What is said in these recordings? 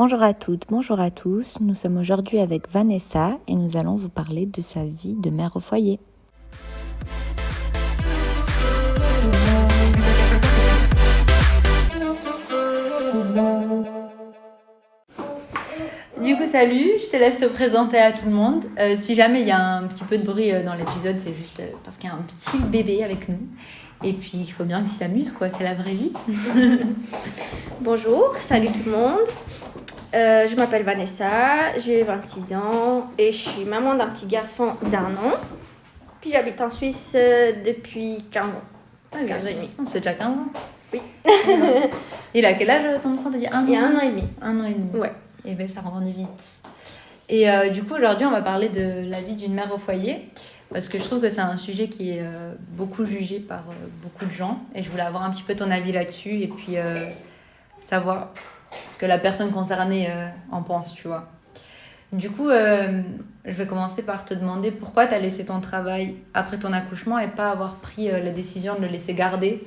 Bonjour à toutes, bonjour à tous. Nous sommes aujourd'hui avec Vanessa et nous allons vous parler de sa vie de mère au foyer. Du coup, salut, je te laisse te présenter à tout le monde. Si jamais il y a un petit peu de bruit dans l'épisode, c'est juste parce qu'il y a un petit bébé avec nous. Et puis, il faut bien qu'il s'amuse, quoi, c'est la vraie vie. Bonjour, salut tout le monde. Je m'appelle Vanessa, j'ai 26 ans et je suis maman d'un petit garçon d'1 an. Puis j'habite en Suisse depuis 15 ans. 15 ans et demi. Ça fait déjà 15 ans. Oui. Il a quel âge ton enfant? T'as dit 1 an? Il y a 1 an et demi. 1 an et demi. Ouais. Et bien, ça grandit vite. Et du coup, aujourd'hui, on va parler de la vie d'une mère au foyer. Parce que je trouve que c'est un sujet qui est beaucoup jugé par beaucoup de gens. Et je voulais avoir un petit peu ton avis là-dessus. Et puis savoir ce que la personne concernée en pense, tu vois. Du coup, je vais commencer par te demander pourquoi tu as laissé ton travail après ton accouchement et pas avoir pris la décision de le laisser garder.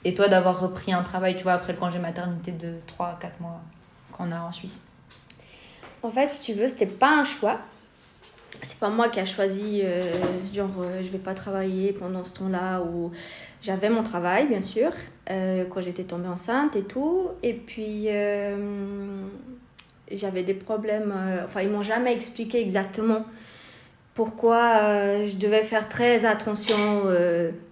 Et toi, d'avoir repris un travail, tu vois, après le congé maternité de 3-4 mois qu'on a en Suisse. En fait, si tu veux, c'était pas un choix. C'est pas moi qui a choisi, je vais pas travailler pendant ce temps-là où j'avais mon travail, bien sûr, quand j'étais tombée enceinte et tout. Et puis, j'avais des problèmes, ils m'ont jamais expliqué exactement pourquoi je devais faire très attention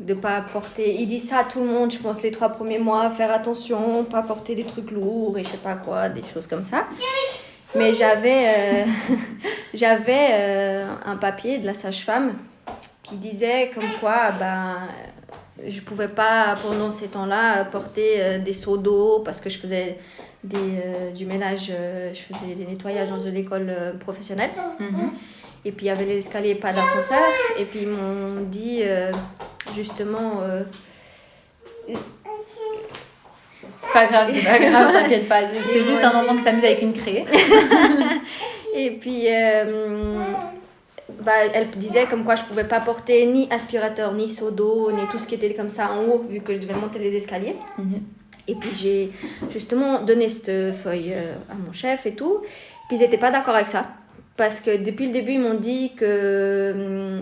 de pas porter. Il dit ça à tout le monde, je pense, les 3 premiers mois, faire attention, pas porter des trucs lourds et je sais pas quoi, des choses comme ça. Mais j'avais un papier de la sage-femme qui disait comme quoi je pouvais pas pendant ces temps-là porter des seaux d'eau parce que je faisais du ménage, je faisais des nettoyages dans une école professionnelle. Mm-hmm. Et puis il y avait les escaliers, pas d'ascenseur. Et puis ils m'ont dit justement... C'est pas grave, t'inquiète pas. C'est juste un enfant qui s'amuse avec une craie. Et puis, elle disait comme quoi je pouvais pas porter ni aspirateur, ni seau d'eau, ni tout ce qui était comme ça en haut, vu que je devais monter les escaliers. Mm-hmm. Et puis, j'ai justement donné cette feuille à mon chef et tout. Puis, ils n'étaient pas d'accord avec ça. Parce que depuis le début, ils m'ont dit que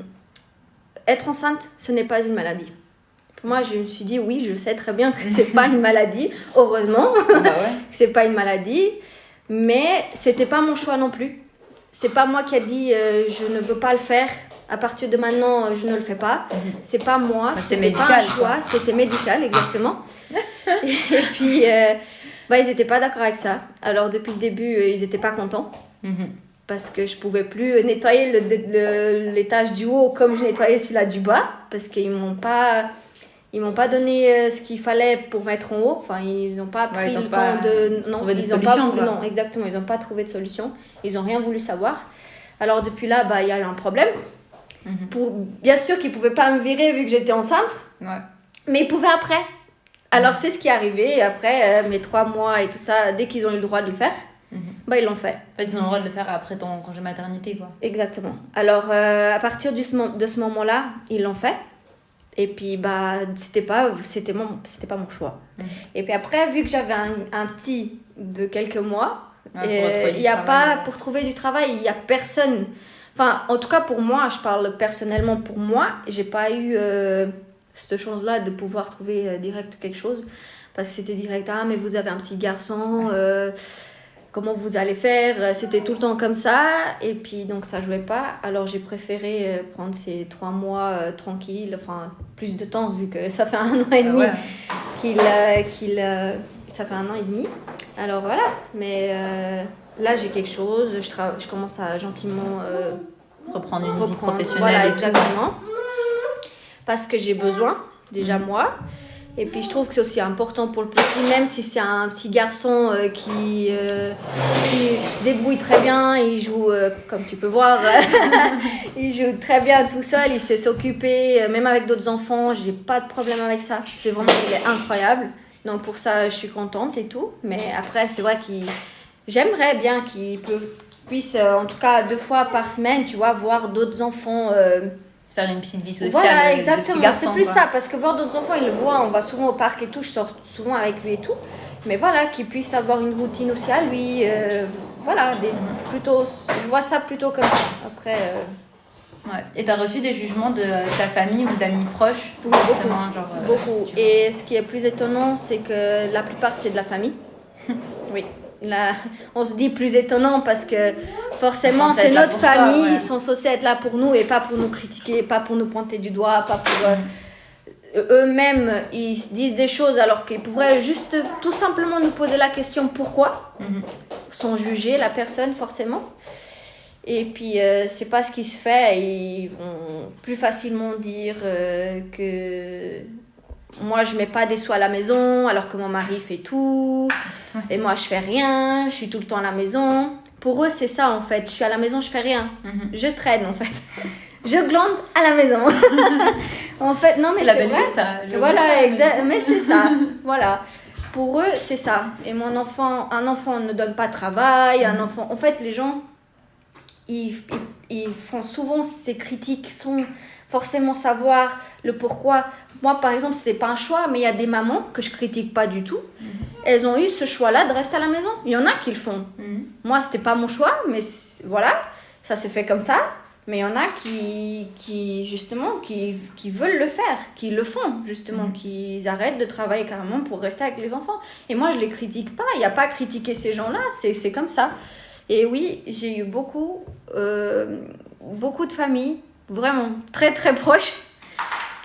être enceinte, ce n'est pas une maladie. Moi, je me suis dit, oui, je sais très bien que c'est pas une maladie, heureusement, que c'est pas une maladie, mais c'était pas mon choix non plus. C'est pas moi qui a dit, je ne veux pas le faire, à partir de maintenant, je ne le fais pas. C'est pas moi, c'était médical, pas un choix, quoi. C'était médical, exactement. Et puis, ils étaient pas d'accord avec ça. Alors, depuis le début, ils étaient pas contents. Parce que je pouvais plus nettoyer l'étage du haut comme je nettoyais celui-là du bas, parce qu'ils m'ont pas donné ce qu'il fallait pour mettre en haut. Enfin, ils n'ont pas pris le temps de... Non, ils ont pas voulu, non, exactement. Ils n'ont pas trouvé de solution. Ils n'ont rien voulu savoir. Alors, depuis là, il y a eu un problème. Bien sûr qu'ils ne pouvaient pas me virer vu que j'étais enceinte. Ouais. Mais ils pouvaient après. Alors, c'est ce qui est arrivé. Et après, mes 3 mois et tout ça, dès qu'ils ont eu le droit de le faire, ils l'ont fait. En fait, ils ont le droit de le faire après ton congé maternité, quoi. Exactement. Alors, à partir de ce moment-là, ils l'ont fait. Et puis, c'était pas mon choix. Et puis après, vu que j'avais un petit de quelques mois, il y a pas, pour trouver du travail, il y a personne. Enfin, en tout cas, pour moi, je parle personnellement pour moi, j'ai pas eu cette chance-là de pouvoir trouver direct quelque chose. Parce que c'était direct, mais vous avez un petit garçon, comment vous allez faire? C'était tout le temps comme ça. Et puis, donc, ça jouait pas. Alors, j'ai préféré prendre ces 3 mois tranquilles. Enfin, plus de temps, vu que ça fait 1 an et demi ça fait 1 an et demi. Alors, voilà. Mais là, j'ai quelque chose. Je commence à gentiment reprendre une vie professionnelle. Voilà, exactement. Parce que j'ai besoin, déjà moi. Et puis je trouve que c'est aussi important pour le petit, même si c'est un petit garçon qui se débrouille très bien, il joue, comme tu peux voir, il joue très bien tout seul, il sait s'occuper, même avec d'autres enfants, j'ai pas de problème avec ça. C'est vraiment, il est incroyable. Donc pour ça, je suis contente et tout. Mais après, c'est vrai j'aimerais bien qu'il puisse, en tout cas 2 fois par semaine, tu vois, voir d'autres enfants... se faire une petite vie sociale. Voilà, exactement. C'est plus ça, parce que voir d'autres enfants, ils le voient, on va souvent au parc et tout, je sors souvent avec lui et tout. Mais voilà, qu'il puisse avoir une routine aussi à lui. Voilà, plutôt, je vois ça plutôt comme ça. Après... Ouais. Et tu as reçu des jugements de ta famille ou d'amis proches? Oui, justement, genre, beaucoup. Et ce qui est plus étonnant, c'est que la plupart, c'est de la famille. Oui. Là, on se dit plus étonnant parce que forcément, c'est notre famille. Toi, Ils sont censés être là pour nous et pas pour nous critiquer, pas pour nous pointer du doigt, pas pour... eux-mêmes, ils se disent des choses alors qu'ils pourraient juste tout simplement nous poser la question pourquoi, sans juger la personne forcément. Et puis, c'est pas ce qui se fait. Ils vont plus facilement dire que moi, je mets pas des sous à la maison alors que mon mari fait tout. Et moi, je fais rien. Je suis tout le temps à la maison. Pour eux, c'est ça, en fait. Je suis à la maison, je fais rien. Je traîne, en fait. Je glande à la maison. En fait, non, mais c'est vrai. Ça, voilà, exact. Mais c'est ça. Voilà. Pour eux, c'est ça. Et un enfant ne donne pas de travail. Un enfant... En fait, les gens... Ils font souvent ces critiques sans forcément savoir le pourquoi. Moi, par exemple, ce n'est pas un choix, mais il y a des mamans que je ne critique pas du tout. Elles ont eu ce choix-là de rester à la maison. Il y en a qui le font. Moi, ce n'était pas mon choix, mais voilà, ça s'est fait comme ça. Mais il y en a qui justement, qui veulent le faire, qui le font, justement, qui arrêtent de travailler carrément pour rester avec les enfants. Et moi, je ne les critique pas. Il n'y a pas à critiquer ces gens-là, c'est comme ça. Et oui, j'ai eu beaucoup de familles, vraiment très très proches,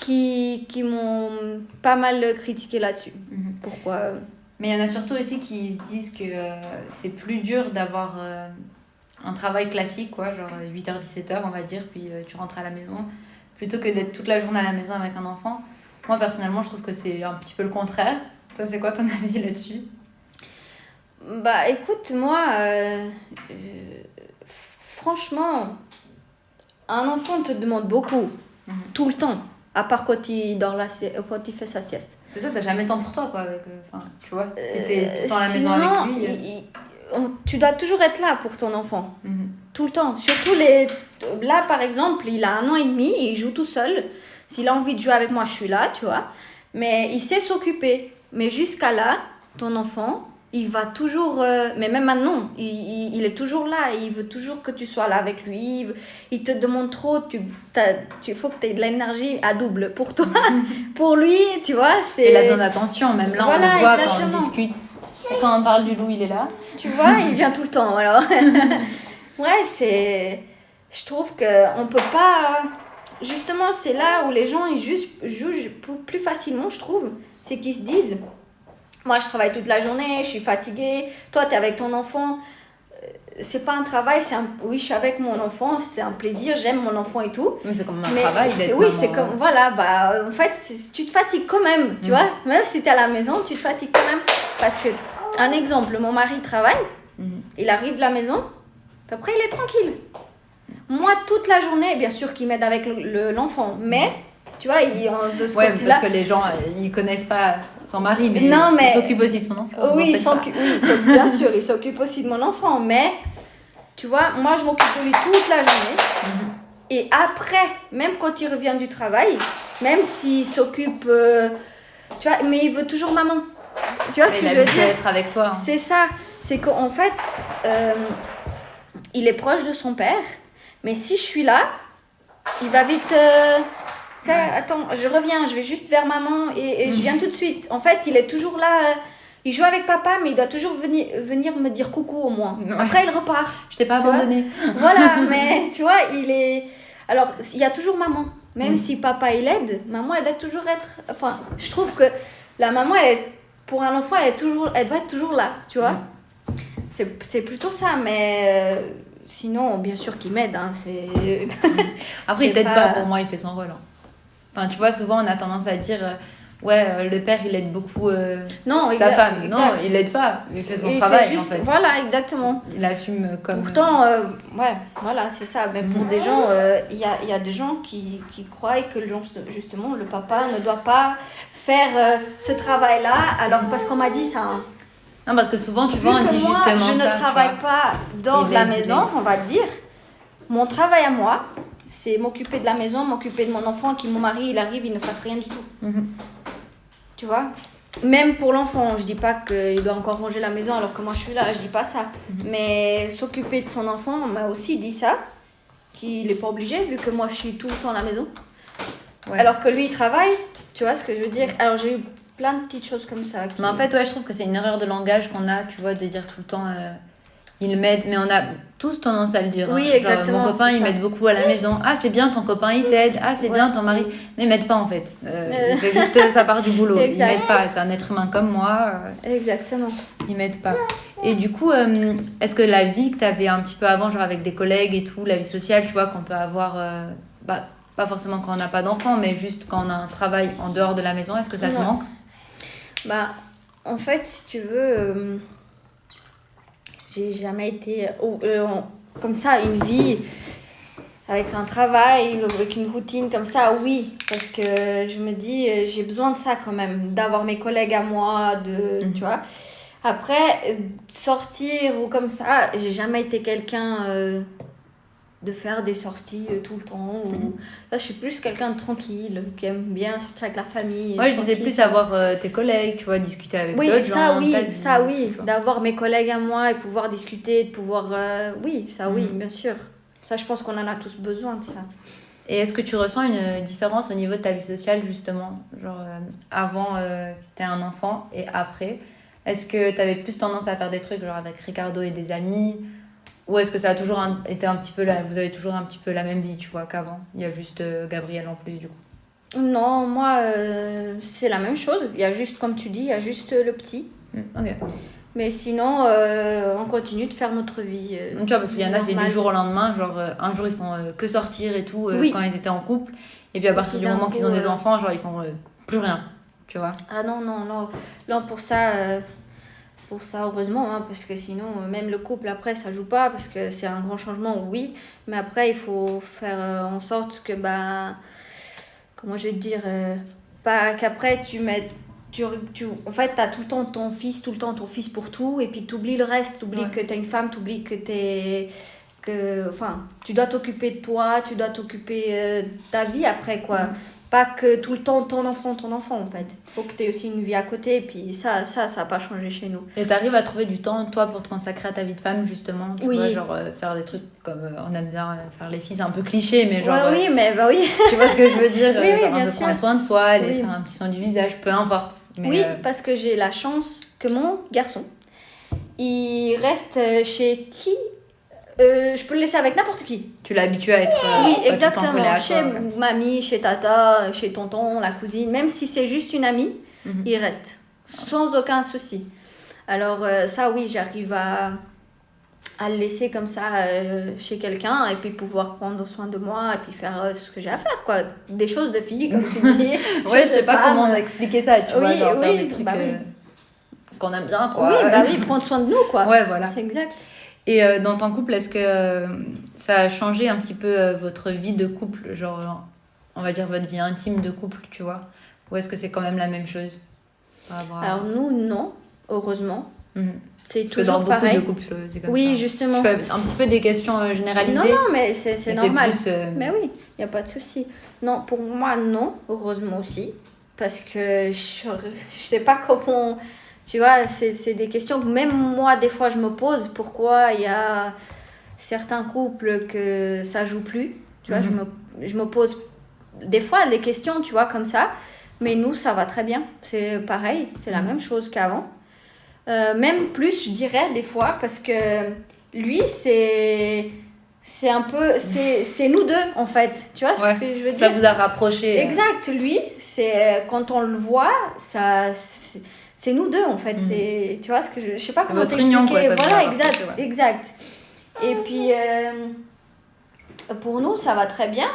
qui m'ont pas mal critiqué là-dessus. Pourquoi Mais il y en a surtout aussi qui se disent que c'est plus dur d'avoir un travail classique, quoi, genre 8h-17h, on va dire, puis tu rentres à la maison, plutôt que d'être toute la journée à la maison avec un enfant. Moi, personnellement, je trouve que c'est un petit peu le contraire. Toi, c'est quoi ton avis là-dessus ? Bah écoute, moi, franchement, un enfant te demande beaucoup, tout le temps, à part quand il fait sa sieste. C'est ça, t'as jamais le temps pour toi, quoi, avec, tu vois, si t'es tout le temps à la maison avec lui. Tu dois toujours être là pour ton enfant, tout le temps. Surtout là, par exemple, il a 1 an et demi, et il joue tout seul. S'il a envie de jouer avec moi, je suis là, tu vois. Mais il sait s'occuper. Mais jusqu'à là, ton enfant... Il va toujours, mais même maintenant, il est toujours là, il veut toujours que tu sois là avec lui, il te demande trop, il faut que tu aies de l'énergie à double pour toi, pour lui, tu vois. Et la zone d'attention, même là, voilà, on le voit exactement. Quand on discute. Quand on parle du loup, il est là. Tu vois, il vient tout le temps, alors. Ouais, je trouve qu'on peut pas... Justement, c'est là où les gens ils jugent plus facilement, je trouve, c'est qu'ils se disent... Moi, je travaille toute la journée, je suis fatiguée. Toi, tu es avec ton enfant. C'est pas un travail, oui, je suis avec mon enfant, c'est un plaisir, j'aime mon enfant et tout. Mais c'est comme un travail d'être Oui, c'est comme, voilà, en fait, tu te fatigues quand même, tu vois. Même si tu es à la maison, tu te fatigues quand même. Parce que, un exemple, mon mari travaille, il arrive de la maison, puis après, il est tranquille. Moi, toute la journée, bien sûr qu'il m'aide avec l'enfant, mais... Tu vois, de ce côté-là... parce que les gens, ils connaissent pas son mari, mais il s'occupe aussi de son enfant. Oui, bien sûr, il s'occupe aussi de mon enfant. Mais, tu vois, moi, je m'occupe de lui toute la journée. Et après, même quand il revient du travail, même s'il s'occupe... tu vois, mais il veut toujours maman. Tu vois ce que je veux dire ? Il a être avec toi. C'est ça. C'est qu'en fait, il est proche de son père. Mais si je suis là, il va vite... Attends, je reviens, je vais juste vers maman et je viens tout de suite. En fait, il est toujours là, il joue avec papa, mais il doit toujours venir me dire coucou au moins. Ouais. Après, il repart. Je t'ai pas abandonné. Voilà, mais tu vois, il est... Alors, il y a toujours maman. Même si papa, il aide, maman, elle doit toujours être... Enfin, je trouve que la maman, pour un enfant, elle doit être toujours là, tu vois. C'est plutôt ça, mais... sinon, bien sûr qu'il m'aide. Hein, Après, il t'aide pas, pour moi, il fait son rôle. Hein. Enfin, tu vois, souvent, on a tendance à dire... le père, il aide beaucoup sa femme. Exact. Non, il l'aide pas. Il fait son travail, juste, en fait. Voilà, exactement. Il assume comme... Pourtant, voilà, c'est ça. Mais pour des gens, il y a des gens qui croient que, justement, le papa ne doit pas faire ce travail-là. Alors, parce qu'on m'a dit ça... Hein. Non, parce que souvent, tu vois, on dit moi, justement ça. Je ne travaille pas dans la maison, on va dire. Mon travail à moi... c'est m'occuper de la maison, m'occuper de mon enfant, mon mari, il arrive, il ne fasse rien du tout. Tu vois ? même pour l'enfant, je dis pas qu'il doit encore ranger la maison alors que moi je suis là, je dis pas ça. Mais s'occuper de son enfant, on m'a aussi dit ça, qu'il n'est pas obligé vu que moi je suis tout le temps à la maison. Ouais. Alors que lui il travaille, tu vois ce que je veux dire. Alors j'ai eu plein de petites choses comme ça. Mais en fait, ouais, je trouve que c'est une erreur de langage qu'on a, tu vois, de dire tout le temps il m'aide, mais on a tous tendance à le dire. Oui, Genre, exactement. mon copain, c'est il ça. m'aide beaucoup à la maison. Ah, c'est bien, ton copain, il t'aide. Ah, c'est bien, ton mari. Non, il m'aide pas en fait. Il fait juste sa part du boulot. Exact. Il m'aide pas. C'est un être humain comme moi. Exactement. Il m'aide pas. Et du coup, est-ce que la vie que tu avais un petit peu avant, genre avec des collègues et tout, la vie sociale, tu vois, qu'on peut avoir, pas forcément quand on n'a pas d'enfants, mais juste quand on a un travail en dehors de la maison, est-ce que ça te Ouais. manque? Bah, en fait, si tu veux, j'ai jamais été comme ça, une vie avec un travail, avec une routine comme ça, oui. Parce que je me dis, j'ai besoin de ça quand même, d'avoir mes collègues à moi, tu vois. Après, sortir ou comme ça, j'ai jamais été quelqu'un de faire des sorties tout le temps. Là, je suis plus quelqu'un de tranquille, qui aime bien sortir avec la famille. Moi, je disais tranquille. plus avoir tes collègues, tu vois, discuter avec Oui, d'autres ça gens. oui, pas de- ça oui. tu vois. D'avoir mes collègues à moi et pouvoir discuter, de pouvoir... oui, ça oui, Mhm. bien sûr. Ça, je pense qu'on en a tous besoin de ça. Et est-ce que tu ressens une différence au niveau de ta vie sociale, justement, genre avant que tu aies un enfant et après? Est-ce que tu avais plus tendance à faire des trucs genre avec Ricardo et des amis? Ou est-ce que ça a toujours été un petit peu là, vous avez toujours un petit peu la même vie, tu vois, qu'avant? Il y a juste Gabriel en plus, du coup. Non, moi, c'est la même chose. Il y a juste, comme tu dis, il y a juste le petit. Ok. Mais sinon, on continue de faire notre vie. Tu vois, parce qu'il y en a, c'est du normale. jour au lendemain, genre un jour ils font que sortir et tout Oui. quand ils étaient en couple. Et puis à partir du d'un moment coup, qu'ils ont des enfants, genre ils font plus rien, tu vois. Ah non, non, non. Non, pour ça, heureusement, hein, parce que sinon, même le couple, après, ça joue pas, parce que c'est un grand changement, oui. Mais après, il faut faire en sorte que, comment je vais te dire, pas qu'après, en fait, tu as tout le temps ton fils pour tout, et puis tu oublies le reste, tu oublies Ouais. que tu es une femme, tu oublies que tu dois t'occuper de toi, tu dois t'occuper de ta vie après, quoi. Pas que tout le temps ton enfant, en fait. Il faut que tu aies aussi une vie à côté, et puis ça n'a pas changé chez nous. Et t'arrives à trouver du temps, toi, pour te consacrer à ta vie de femme, justement. Tu Oui. vois, genre faire des trucs comme on aime bien faire les filles, c'est un peu cliché, mais genre. Ouais, oui, mais oui. Tu vois ce que je veux dire? Oui, oui, faire un bien peu sûr. prendre soin de soi, aller Oui. faire un petit soin du visage, peu importe. Mais, Oui, parce que j'ai la chance que mon garçon, il reste chez qui je peux le laisser avec n'importe qui. tu l'as habitué à être. Oui, pas tout le temps collé exactement. à Chez toi, ouais. mamie, chez tata, chez tonton, la cousine, même si c'est juste une amie, Mhm. il reste sans aucun souci. Alors ça, oui, j'arrive à le laisser comme ça chez quelqu'un et puis pouvoir prendre soin de moi et puis faire ce que j'ai à faire, quoi. Des choses de fille, comme tu dis. Ouais, je choses sais de pas femme. comment expliquer ça, tu vois, Oui, genre faire oui, des trucs bah oui. qu'on aime bien, quoi. Oui, oui, prendre soin de nous, quoi. Ouais, voilà. Exact. Et dans ton couple, est-ce que ça a changé un petit peu votre vie de couple, genre, on va dire votre vie intime de couple, tu vois? Ou est-ce que c'est quand même la même chose par rapport à- Alors nous, non, heureusement. Mhm. C'est Parce que dans toujours beaucoup pareil. de couples, c'est comme Oui, ça. justement. Je fais un petit peu des questions généralisées. Non, non, mais c'est mais normal. plus, Mais oui, il n'y a pas de souci. Non, pour moi, non, heureusement aussi. Parce que je sais pas comment... Tu vois, c'est des questions que même moi, des fois, je me pose. Pourquoi il y a certains couples que ça joue plus? Tu vois, je me pose des fois des questions, tu vois, comme ça. Mais nous, ça va très bien. C'est pareil, c'est la même chose qu'avant. Même plus, je dirais, des fois, parce que lui, c'est un peu... C'est nous deux, en fait. Tu vois Ouais, ce que je veux dire? ça vous a rapproché. Exact, lui, c'est quand on le voit, ça c'est nous deux en fait, c'est tu vois ce que je sais pas C'est comment votre union, quoi, t'expliquer. ça vous Voilà, a exact, rapproché, ouais. exact. Et puis pour nous, ça va très bien,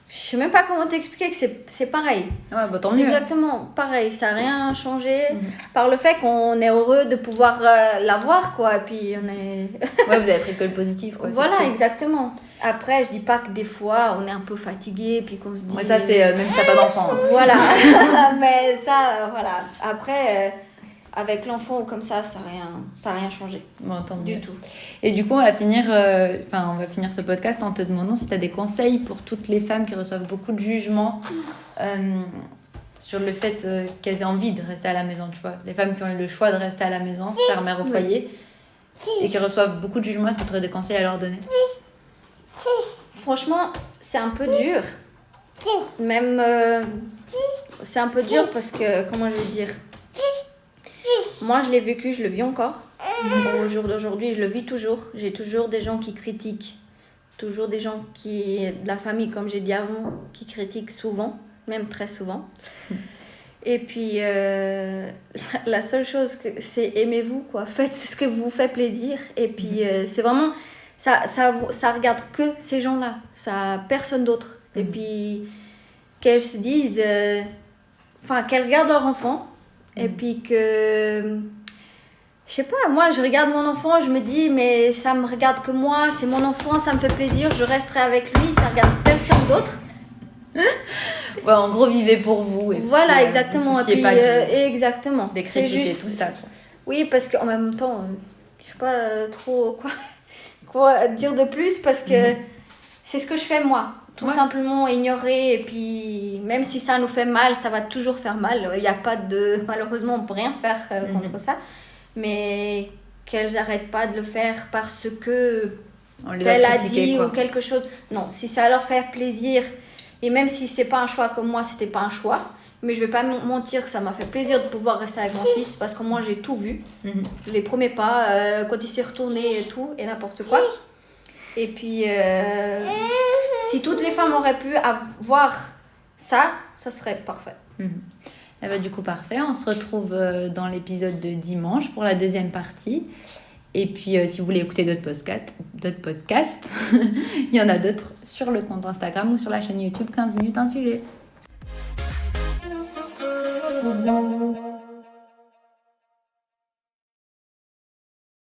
je sais même pas comment t'expliquer que c'est pareil. Ouais, bah tant C'est mieux. exactement pareil, ça n'a rien changé Mhm. par le fait qu'on est heureux de pouvoir l'avoir quoi, et puis on est Ouais, vous avez pris que le positif, quoi. c'est voilà, cool. exactement. Après, je dis pas que des fois on est un peu fatigué puis qu'on se dit Ouais, ça, c'est même si t'as pas d'enfant. hein. voilà. Mais ça voilà. Après avec l'enfant ou comme ça a rien changé Bon, tant du mieux. tout. Et du coup, on va finir ce podcast en te demandant si tu as des conseils pour toutes les femmes qui reçoivent beaucoup de jugements sur le fait qu'elles aient envie de rester à la maison, tu vois. Les femmes qui ont eu le choix de rester à la maison, faire mère au foyer, et qui reçoivent beaucoup de jugements, est-ce que tu aurais des conseils à leur donner? Franchement, c'est un peu dur. Même, c'est un peu dur parce que, comment je vais dire, moi je l'ai vécu, je le vis encore. Au jour d'aujourd'hui, je le vis toujours. J'ai toujours des gens qui critiquent. Toujours des gens de la famille, comme j'ai dit avant, qui critiquent souvent, même très souvent. Et puis, la seule chose, c'est aimez-vous, quoi. Faites ce que vous fait plaisir. Et puis, c'est vraiment, ça regarde que ces gens-là. Ça, personne d'autre. Et puis, qu'elles se disent, qu'elles regardent leur enfant. Et puis que... Je sais pas, moi je regarde mon enfant, je me dis mais ça me regarde que moi, c'est mon enfant, ça me fait plaisir, je resterai avec lui, ça regarde personne d'autre. Ouais, en gros, vivez pour vous. Et voilà, puis, exactement. Ne souciez pas exactement. des critiques et tout ça. Quoi. Oui, parce qu'en même temps, je sais pas trop quoi dire de plus parce que c'est ce que je fais moi. Tout simplement ignorer et puis même si ça nous fait mal, ça va toujours faire mal. Il n'y a pas de... Malheureusement, on ne peut rien faire contre ça. Mais qu'elles n'arrêtent pas de le faire parce que tel a dit ou quelque chose. Non, si ça leur fait plaisir, et même si c'est pas un choix comme moi, c'était pas un choix, mais je vais pas mentir que ça m'a fait plaisir de pouvoir rester avec mon fils parce que moi j'ai tout vu. Les premiers pas, quand il s'est retourné et tout, et n'importe quoi. Et puis, si toutes les femmes auraient pu avoir ça serait parfait. Eh ben, du coup, parfait. On se retrouve dans l'épisode de dimanche pour la deuxième partie. Et puis, si vous voulez écouter d'autres podcasts, il y en a d'autres sur le compte Instagram ou sur la chaîne YouTube 15 minutes un sujet.